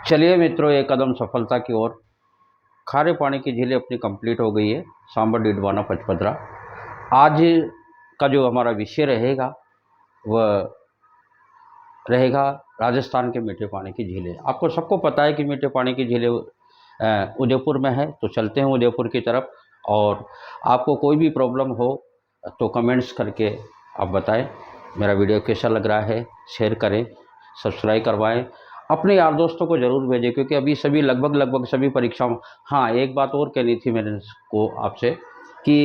चलिए मित्रों, एक कदम सफलता की ओर। खारे पानी की झीलें अपनी कंप्लीट हो गई है। सांबर डीडवाना पचपदरा। आज का जो हमारा विषय रहेगा वह रहेगा राजस्थान के मीठे पानी की झीलें। आपको सबको पता है कि मीठे पानी की झीलें उदयपुर में है, तो चलते हैं उदयपुर की तरफ। और आपको कोई भी प्रॉब्लम हो तो कमेंट्स करके आप बताएं। मेरा वीडियो कैसा लग रहा है, शेयर करें, सब्सक्राइब करवाएं, अपने यार दोस्तों को ज़रूर भेजें, क्योंकि अभी सभी लगभग सभी परीक्षाओं। हाँ, एक बात और कहनी थी मैंने को आपसे कि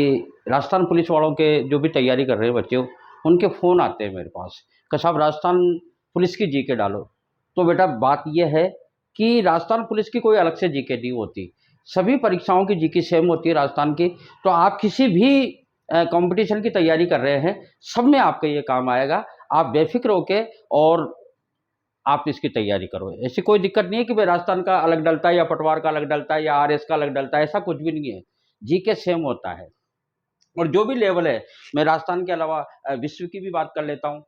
राजस्थान पुलिस वालों के जो भी तैयारी कर रहे हैं बच्चे, उनके फ़ोन आते हैं मेरे पास कि साहब राजस्थान पुलिस की जीके डालो। तो बेटा बात यह है कि राजस्थान पुलिस की कोई अलग से जीके नहीं होती, सभी परीक्षाओं की जीके सेम होती है राजस्थान की। तो आप किसी भी कंपटीशन की तैयारी कर रहे हैं, सब में आपका ये काम आएगा। आप बेफिक्र होके और आप इसकी तैयारी करो। ऐसी कोई दिक्कत नहीं है कि भाई राजस्थान का अलग डलता है या पटवार का अलग डलता है या आरएस का अलग डलता है, ऐसा कुछ भी नहीं है। जीके सेम होता है। और जो भी लेवल है, मैं राजस्थान के अलावा विश्व की भी बात कर लेता हूँ,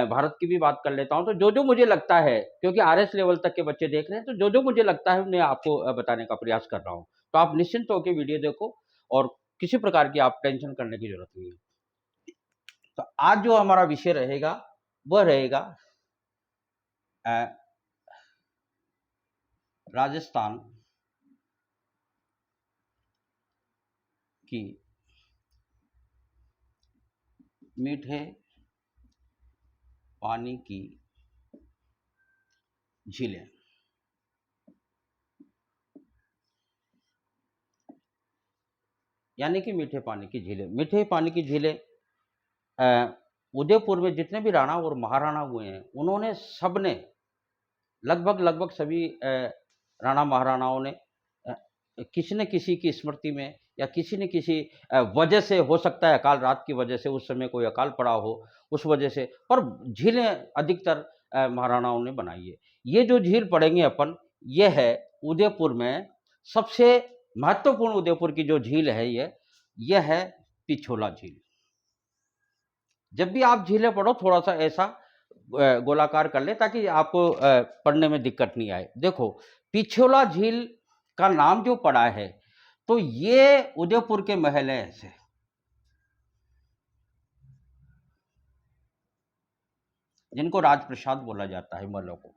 भारत की भी बात कर लेता हूँ। तो जो जो मुझे लगता है, क्योंकि आरएस लेवल तक के बच्चे देख रहे हैं, तो जो जो मुझे लगता है मैं आपको बताने का प्रयास कर रहा हूँ। तो आप निश्चिंत होकर वीडियो देखो और किसी प्रकार की आप टेंशन करने की जरूरत नहीं है। तो आज जो हमारा विषय रहेगा वह रहेगा राजस्थान की मीठे पानी की झीलें। यानी कि मीठे पानी की झीलें। मीठे पानी की झीलें उदयपुर में जितने भी राणा और महाराणा हुए हैं, उन्होंने सबने लगभग सभी राणा महाराणाओं ने किसी न किसी की स्मृति में या किसी न किसी वजह से, हो सकता है अकाल रात की वजह से, उस समय कोई अकाल पड़ा हो उस वजह से, पर झीलें अधिकतर महाराणाओं ने बनाई है। ये जो झील पढ़ेंगे अपन, ये है उदयपुर में सबसे महत्वपूर्ण। उदयपुर की जो झील है ये है पिछोला झील। जब भी आप झीलें पढ़ो थोड़ा सा ऐसा गोलाकार कर ले, ताकि आपको पढ़ने में दिक्कत नहीं आए। देखो, पिछोला झील का नाम जो पड़ा है, तो ये उदयपुर के महल है ऐसे, जिनको राजप्रसाद बोला जाता है महलों को।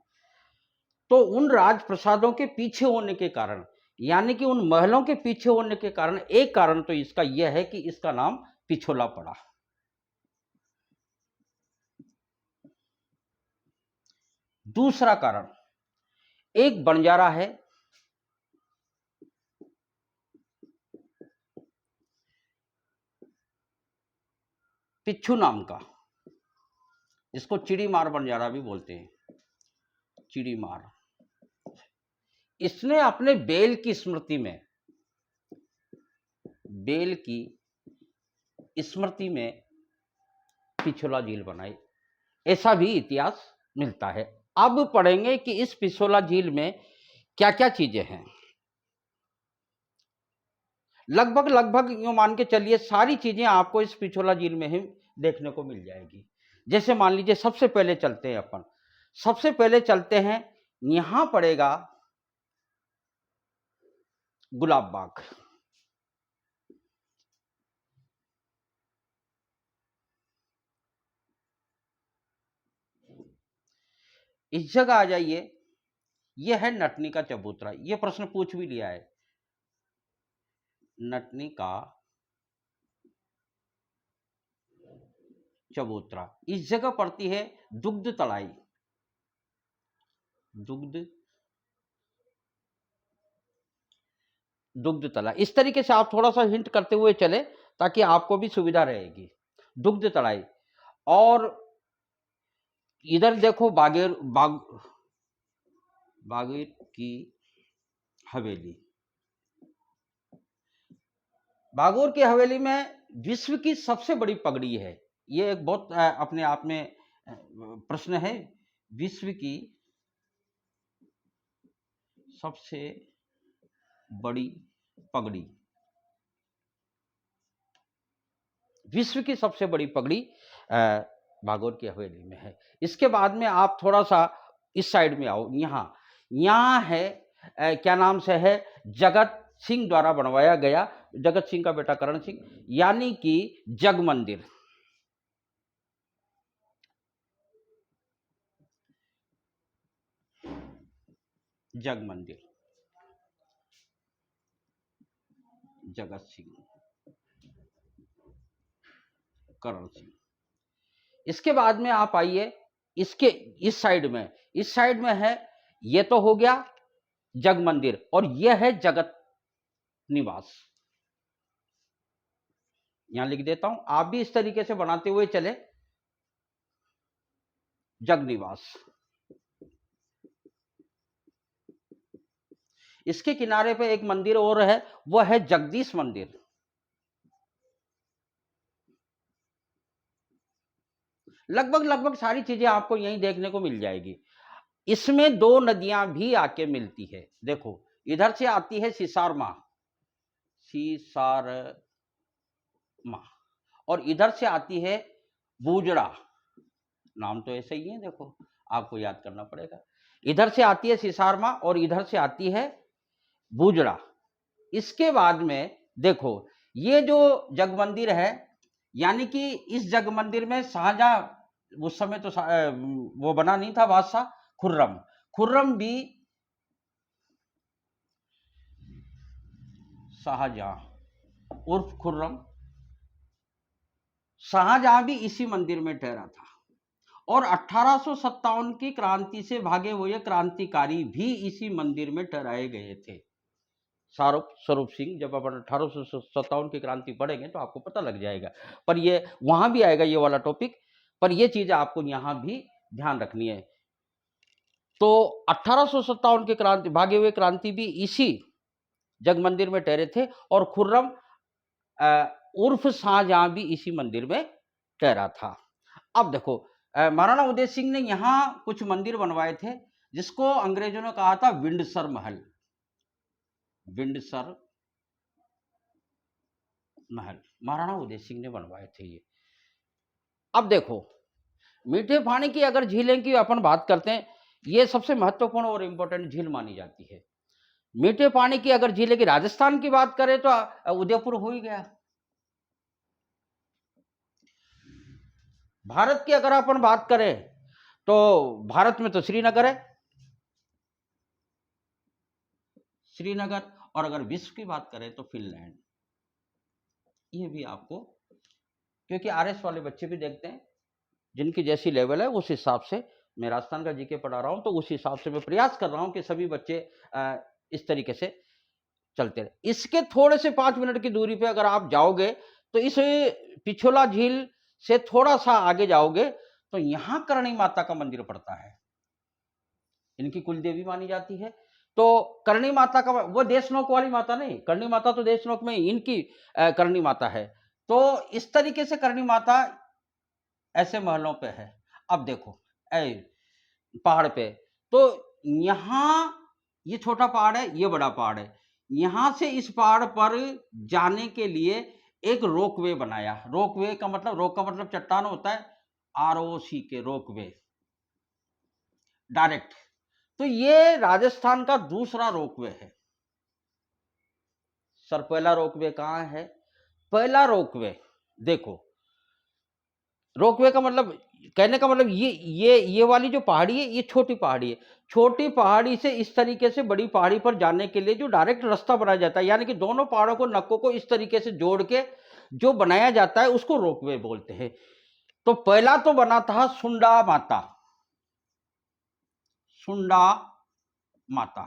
तो उन राजप्रसादों के पीछे होने के कारण, यानी कि उन महलों के पीछे होने के कारण, एक कारण तो इसका यह है कि इसका नाम पिछोला पड़ा। दूसरा कारण, एक बंजारा है पिच्छू नाम का, इसको चिड़ी मार बंजारा भी बोलते हैं, चिड़ी मार। इसने अपने बेल की स्मृति में, बेल की स्मृति में पिछोला झील बनाई, ऐसा भी इतिहास मिलता है। अब पढ़ेंगे कि इस पिछोला झील में क्या क्या चीजें हैं। लगभग यूं मान के चलिए सारी चीजें आपको इस पिछोला झील में ही देखने को मिल जाएगी। जैसे मान लीजिए, सबसे पहले चलते हैं अपन, सबसे पहले चलते हैं, यहां पड़ेगा गुलाब बाग। इस जगह आ जाइए, यह है नटनी का चबूतरा। यह प्रश्न पूछ भी लिया है, नटनी का चबूतरा। इस जगह पड़ती है दुग्ध तलाई, दुग्ध दुग्ध तला। इस तरीके से आप थोड़ा सा हिंट करते हुए चले, ताकि आपको भी सुविधा रहेगी। दुग्ध तलाई। और इधर देखो बागेर की हवेली। बागोर की हवेली में विश्व की सबसे बड़ी पगड़ी है। ये एक बहुत अपने आप में प्रश्न है। विश्व की सबसे बड़ी पगड़ी, विश्व की सबसे बड़ी पगड़ी बागोर की हवेली में है। इसके बाद में आप थोड़ा सा इस साइड में आओ, यहाँ यहाँ है क्या नाम से है, जगत सिंह द्वारा बनवाया गया, जगत सिंह का बेटा करण सिंह, यानी कि जग मंदिर। जग मंदिर, जगत सिंह, करण सिंह। इसके बाद में आप आइए, इसके इस साइड में है, ये तो हो गया जग मंदिर, और यह है जगत निवास। यहां लिख देता हूं, आप भी इस तरीके से बनाते हुए चले, जग निवास। इसके किनारे पे एक मंदिर और है, वह है जगदीश मंदिर। लगभग सारी चीजें आपको यहीं देखने को मिल जाएगी। इसमें दो नदियां भी आके मिलती है। देखो, इधर से आती है सीसारमा, और इधर से आती है बूजड़ा। नाम तो ऐसे ही है, देखो आपको याद करना पड़ेगा। इधर से आती है सीसारमा और इधर से आती है बूजड़ा। इसके बाद में देखो, ये जो जग मंदिर है, यानी कि इस जग मंदिर में शाहजहां, उस समय तो वो बना नहीं था बादशाह, खुर्रम भी, शाहजहां उर्फ खुर्रम, शाहजहां भी इसी मंदिर में ठहरा था। और 1857 की क्रांति से भागे हुए क्रांतिकारी भी इसी मंदिर में ठहराए गए थे। स्वरूप सिंह, जब अपन 1857 की क्रांति पढ़ेंगे तो आपको पता लग जाएगा, पर ये वहां भी आएगा ये वाला टॉपिक, पर ये चीज आपको यहां भी ध्यान रखनी है। तो 1857 के क्रांति, भागे हुए क्रांति भी इसी जग मंदिर में ठहरे थे, और खुर्रम उर्फ शाहजहां भी इसी मंदिर में ठहरा था। अब देखो, महाराणा उदय सिंह ने यहां कुछ मंदिर बनवाए थे, जिसको अंग्रेजों ने कहा था विंडसर महल। विंडसर महल महाराणा उदय सिंह ने बनवाए थे ये। अब देखो, मीठे पानी की अगर झीलें की अपन बात करते हैं, ये सबसे महत्वपूर्ण और इंपॉर्टेंट झील मानी जाती है। मीठे पानी की अगर झीलें की राजस्थान की बात करें तो उदयपुर हो ही गया। भारत की अगर अपन बात करें तो भारत में तो श्रीनगर है, श्रीनगर। और अगर विश्व की बात करें तो फिनलैंड। ये भी आपको, क्योंकि आरएस वाले बच्चे भी देखते हैं, जिनकी जैसी लेवल है उस हिसाब से मैं राजस्थान का जीके पढ़ा रहा हूं, तो उस हिसाब से मैं प्रयास कर रहा हूं कि सभी बच्चे इस तरीके से चलते रहे। इसके थोड़े से 5 मिनट की दूरी पे अगर आप जाओगे तो इस पिछोला झील से थोड़ा सा आगे जाओगे तो यहां करणी माता का मंदिर पड़ता है। इनकी कुल देवी मानी जाती है। तो करणी माता का, वो देशनोक वाली माता नहीं, करणी माता तो देशनोक में इनकी करणी माता है। तो इस तरीके से करणी माता ऐसे महलों पे है। अब देखो, पहाड़ पे, तो यहां ये छोटा पहाड़ है, ये बड़ा पहाड़ है, यहां से इस पहाड़ पर जाने के लिए एक रोपवे बनाया। रोपवे का मतलब, रोक का मतलब चट्टान होता है, आरओसी के रोपवे, डायरेक्ट। तो ये राजस्थान का दूसरा रोपवे है। सर, पहला रोपवे कहां है? पहला रोपवे देखो, रोपवे का मतलब, कहने का मतलब, ये वाली जो पहाड़ी है, ये छोटी पहाड़ी है। छोटी पहाड़ी से इस तरीके से बड़ी पहाड़ी पर जाने के लिए जो डायरेक्ट रास्ता बनाया जाता है, यानी कि दोनों पहाड़ों को, नक्कों को इस तरीके से जोड़ के जो बनाया जाता है, उसको रोपवे बोलते हैं। तो पहला तो बना था सुंडा माता, सुंडा माता।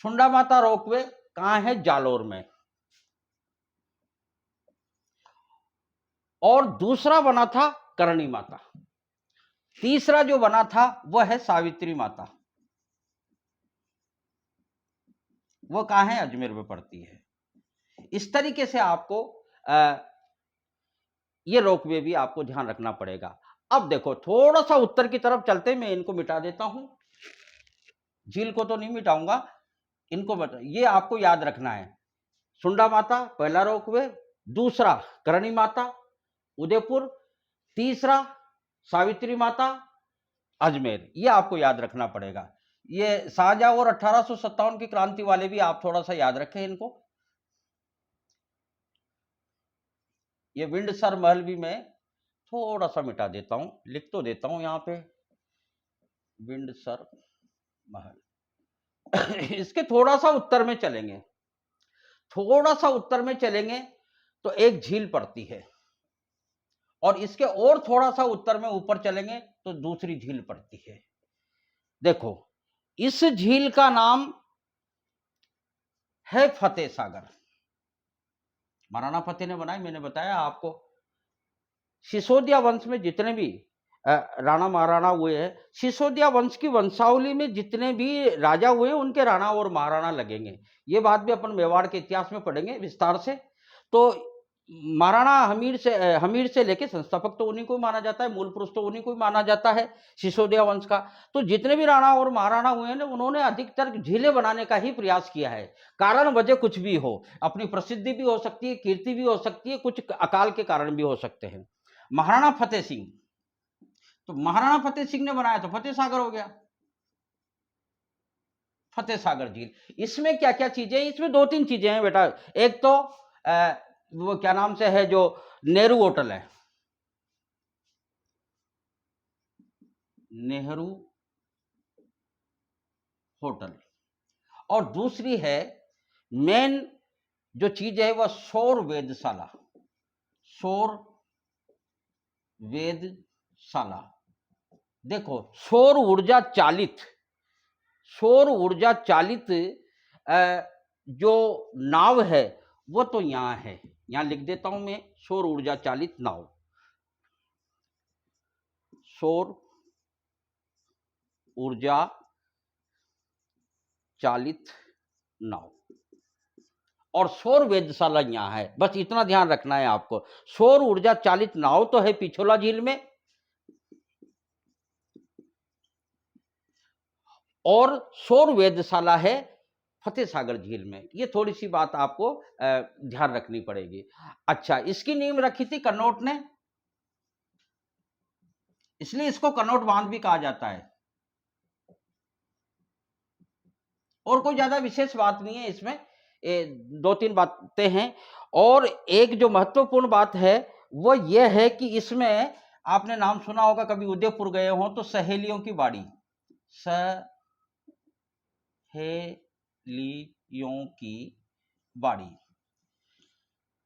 सुंडा माता रोपवे कहां है? जालोर में। और दूसरा बना था करणी माता। तीसरा जो बना था वह है सावित्री माता। वो कहां है? अजमेर में पड़ती है। इस तरीके से आपको ये रोपवे भी आपको ध्यान रखना पड़ेगा। अब देखो, थोड़ा सा उत्तर की तरफ चलते, मैं इनको मिटा देता हूं, झील को तो नहीं मिटाऊंगा, इनको ये आपको याद रखना है। सुंडा माता पहला रोपवे, दूसरा करणी माता उदयपुर, तीसरा सावित्री माता अजमेर। ये आपको याद रखना पड़ेगा। ये शाहजहां और 1857 की क्रांति वाले भी आप थोड़ा सा याद रखें इनको। ये विंडसर महल भी मैं थोड़ा सा मिटा देता हूं, लिख तो देता हूं यहां पे, विंडसर महल। इसके थोड़ा सा उत्तर में चलेंगे, थोड़ा सा उत्तर में चलेंगे तो एक झील पड़ती है, और इसके और थोड़ा सा उत्तर में ऊपर चलेंगे तो दूसरी झील पड़ती है। देखो, इस झील का नाम है फतेह सागर। महाराणा फतेह ने बनाई, मैंने बताया आपको। सिसोदिया वंश में जितने भी राणा महाराणा हुए हैं, सिसोदिया वंश की वंशावली में जितने भी राजा हुए हैं उनके राणा और महाराणा लगेंगे। ये बात भी अपन मेवाड़ के इतिहास में पढ़ेंगे विस्तार से। तो महाराणा हमीर से लेके संस्थापक तो उन्हीं को माना जाता है, मूल पुरुष तो उन्हीं को माना जाता है सिसोदिया वंश का। तो जितने भी राणा और महाराणा हुए हैं उन्होंने अधिकतर झीलें बनाने का ही प्रयास किया है। कारण वजह कुछ भी हो, अपनी प्रसिद्धि भी हो सकती है, कीर्ति भी हो सकती है, कुछ अकाल के कारण भी हो सकते हैं। महाराणा फतेह सिंह, तो महाराणा फतेह सिंह ने बनाया तो फतेह सागर हो गया, फतेह सागर झील। इसमें क्या क्या चीजें हैं? इसमें दो तीन चीजें हैं बेटा। एक तो वो क्या नाम से है, जो नेहरू होटल है, नेहरू होटल, और दूसरी है मेन जो चीज है वह सौर वेधशाला, सौर वेधशाला। देखो, सौर ऊर्जा चालित जो नाव है वो तो यहां है, यहां लिख देता हूं मैं, सौर ऊर्जा चालित नाव, सौर ऊर्जा चालित नाव, और सौर वेधशाला यहां है। बस इतना ध्यान रखना है आपको। सौर ऊर्जा चालित नाव तो है पिछोला झील में, और सौर वेधशाला है फतेह सागर झील में। ये थोड़ी सी बात आपको ध्यान रखनी पड़ेगी। अच्छा, इसकी नींव रखी थी कनौट ने, इसलिए इसको कनौट बांध भी कहा जाता है। और कोई ज्यादा विशेष बात नहीं है इसमें, दो तीन बातें हैं। और एक जो महत्वपूर्ण बात है वो ये है कि इसमें आपने नाम सुना होगा, कभी उदयपुर गए हो तो सहेलियों की बाड़ी, सहेलियों की बाड़ी।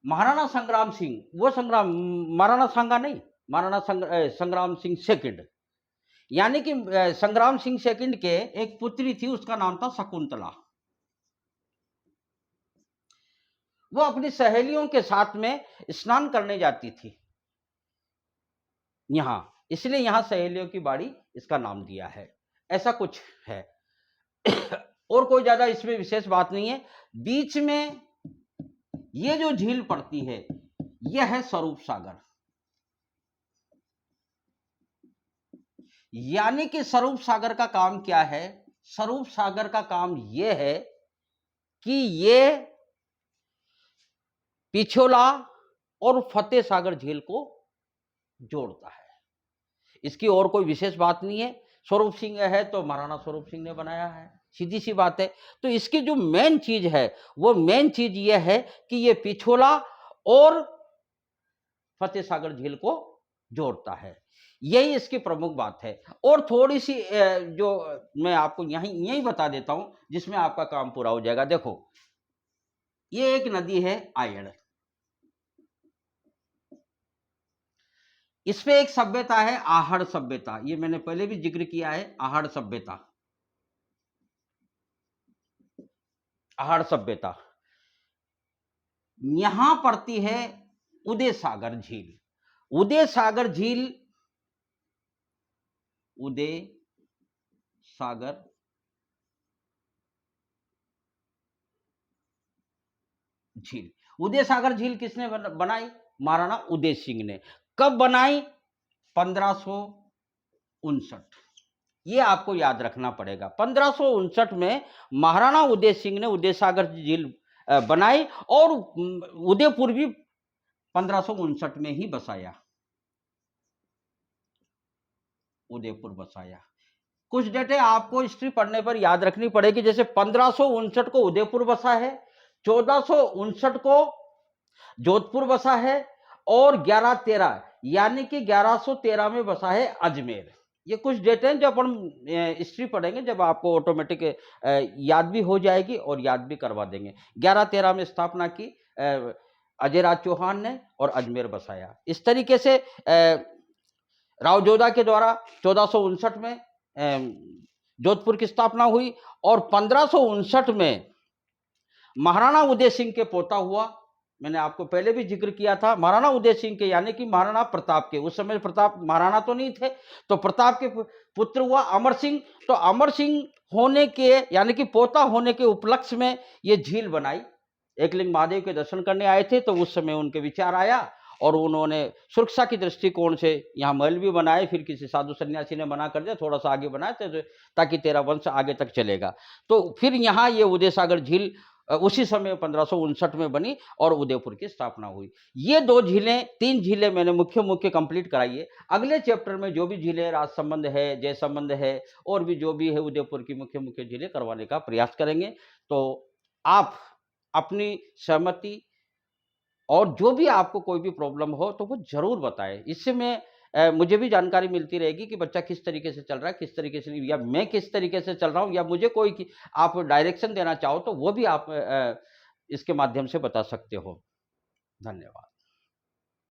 महाराणा संग्राम सिंह, वो महाराणा सांगा नहीं, महाराणा संग्राम सिंह सेकंड, यानी कि संग्राम सिंह सेकंड के एक पुत्री थी, उसका नाम था शकुंतला। वो अपनी सहेलियों के साथ में स्नान करने जाती थी यहां, इसलिए यहां सहेलियों की बाड़ी इसका नाम दिया है। ऐसा कुछ है। और कोई ज्यादा इसमें विशेष बात नहीं है। बीच में ये जो झील पड़ती है यह है स्वरूप सागर, यानी कि स्वरूप सागर का काम क्या है? स्वरूप सागर का काम यह है कि ये पिछोला और फतेह सागर झील को जोड़ता है। इसकी और कोई विशेष बात नहीं है। स्वरूप सिंह है तो महाराणा स्वरूप सिंह ने बनाया है, सीधी सी बात है। तो इसकी जो मेन चीज है वो मेन चीज ये है कि ये पिछोला और फतेह सागर झील को जोड़ता है, यही इसकी प्रमुख बात है। और थोड़ी सी जो मैं आपको यही बता देता हूं जिसमें आपका काम पूरा हो जाएगा। देखो, ये एक नदी है आयड़, इसमें एक सभ्यता है आहड़ सभ्यता, ये मैंने पहले भी जिक्र किया है। आहड़ सभ्यता, आहड़ सभ्यता यहां पड़ती है उदय सागर झील। उदय सागर झील, उदय सागर झील, उदय सागर झील किसने बनाई? महाराणा उदय सिंह ने। कब बनाई? 1559। ये आपको याद रखना पड़ेगा। 1559 में महाराणा उदय सिंह ने उदय सागर झील बनाई, और उदयपुर भी 1559 में ही बसाया, उदयपुर बसाया। कुछ डेटें आपको हिस्ट्री पढ़ने पर याद रखनी पड़ेगी। जैसे 1559 को उदयपुर बसा है, 1459 को जोधपुर बसा है और 1113 यानी कि 1113 में बसा है अजमेर। ये कुछ डेटें जब अपन हिस्ट्री पढ़ेंगे जब आपको ऑटोमेटिक याद भी हो जाएगी और याद भी करवा देंगे। 1113 में स्थापना की अजयराज चौहान ने और अजमेर बसाया। इस तरीके से राव जोधा के द्वारा 1459 में जोधपुर की स्थापना हुई और 1559 में महाराणा उदय सिंह के पोता हुआ। मैंने आपको पहले भी जिक्र किया था, महाराणा उदय सिंह के यानी कि महाराणा प्रताप के, उस समय प्रताप महाराणा तो नहीं थे, तो प्रताप के पुत्र हुआ अमर सिंह। तो अमर सिंह होने के यानी कि पोता होने के उपलक्ष्य में ये झील बनाई। एकलिंग महादेव के दर्शन करने आए थे तो उस समय उनके विचार आया और उन्होंने सुरक्षा की दृष्टिकोण से यहाँ महल भी बनाए। फिर किसी साधु सन्यासी ने मना कर दिया, थोड़ा सा आगे बनाए ताकि तेरा वंश आगे तक चलेगा। तो फिर यहाँ ये उदय सागर झील उसी समय 1559 में बनी और उदयपुर की स्थापना हुई। ये दो झीलें, तीन झीलें मैंने मुख्य कंप्लीट कराई है। अगले चैप्टर में जो भी झीलें, राज संबंध है, जय संबंध है और भी जो भी है उदयपुर की मुख्य झीलें करवाने का प्रयास करेंगे। तो आप अपनी सहमति और जो भी आपको कोई भी प्रॉब्लम हो तो वो ज़रूर बताएं। इससे मैं मुझे भी जानकारी मिलती रहेगी कि बच्चा किस तरीके से चल रहा है, किस तरीके से, या मैं किस तरीके से चल रहा हूँ, या मुझे कोई आप डायरेक्शन देना चाहो तो वो भी आप इसके माध्यम से बता सकते हो। धन्यवाद।